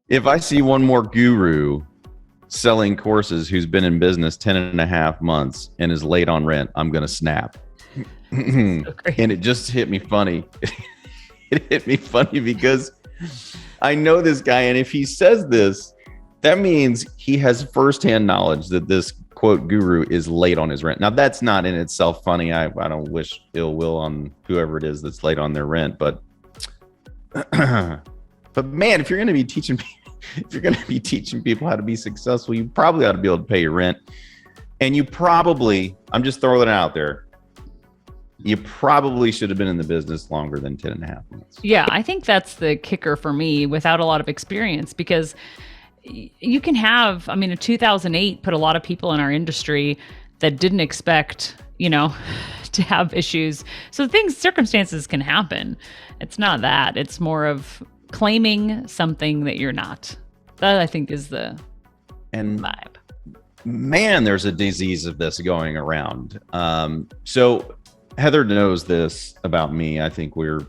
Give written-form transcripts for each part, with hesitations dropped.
If I see one more guru selling courses who's been in business 10 and a half months and is late on rent, I'm going to snap. So And it just hit me funny. It hit me funny because I know this guy, and if he says this, that means he has firsthand knowledge that this quote guru is late on his rent. Now, that's not in itself funny. I don't wish ill will on whoever it is that's late on their rent, but man, if you're going to be teaching people how to be successful, you probably ought to be able to pay your rent. And you probably, I'm just throwing it out there, you probably should have been in the business longer than 10 and a half months. Yeah, I think that's the kicker for me without a lot of experience, because you can have, I mean, in 2008 put a lot of people in our industry that didn't expect, to have issues. So circumstances can happen. It's not that. It's more of claiming something that you're not. That I think is the vibe. Man, there's a disease of this going around. So Heather knows this about me. I think we're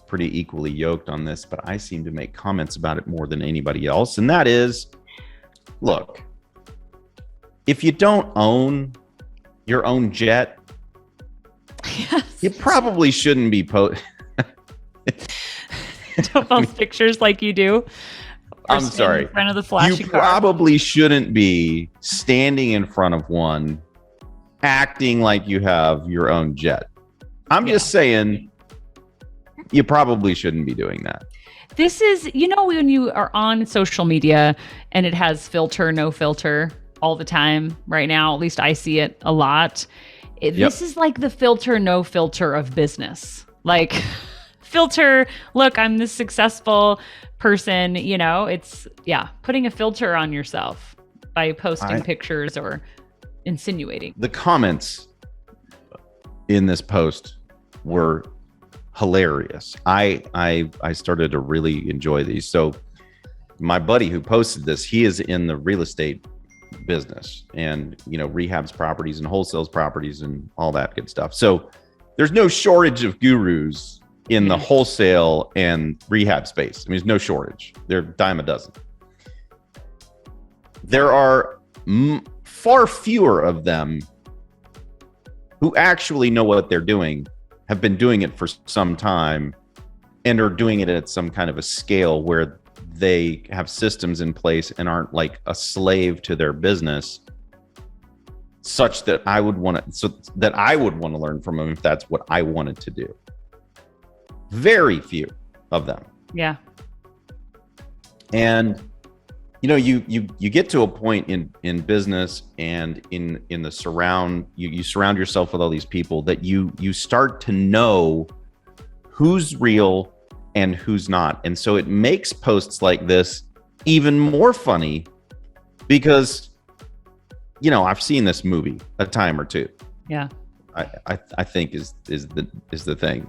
pretty equally yoked on this, but I seem to make comments about it more than anybody else. And that is, look, if you don't own your own jet, Yes. you probably shouldn't be Don't post pictures like you do. I'm sorry. In front of the flashy You car. probably shouldn't be standing in front of one acting like you have your own jet. I'm just saying, you probably shouldn't be doing that. This is, when you are on social media and it has filter, no filter all the time right now, at least I see it a lot. This is like the filter, no filter of business. Like, filter, look, I'm this successful person, it's, putting a filter on yourself by posting pictures or insinuating. The comments in this post were hilarious. I started to really enjoy these. So my buddy who posted this, he is in the real estate business and, rehabs properties and wholesales properties and all that good stuff. So there's no shortage of gurus in the wholesale and rehab space. I mean, there's no shortage. They're a dime a dozen. There are far fewer of them who actually know what they're doing, have been doing it for some time, and are doing it at some kind of a scale where they have systems in place and aren't like a slave to their business, such that I would want to learn from them if that's what I wanted to do. Very few of them. Yeah. And you get to a point in business and in the surround yourself with all these people that you start to know who's real and who's not. And so it makes posts like this even more funny because, I've seen this movie a time or two. Yeah. I think is the thing.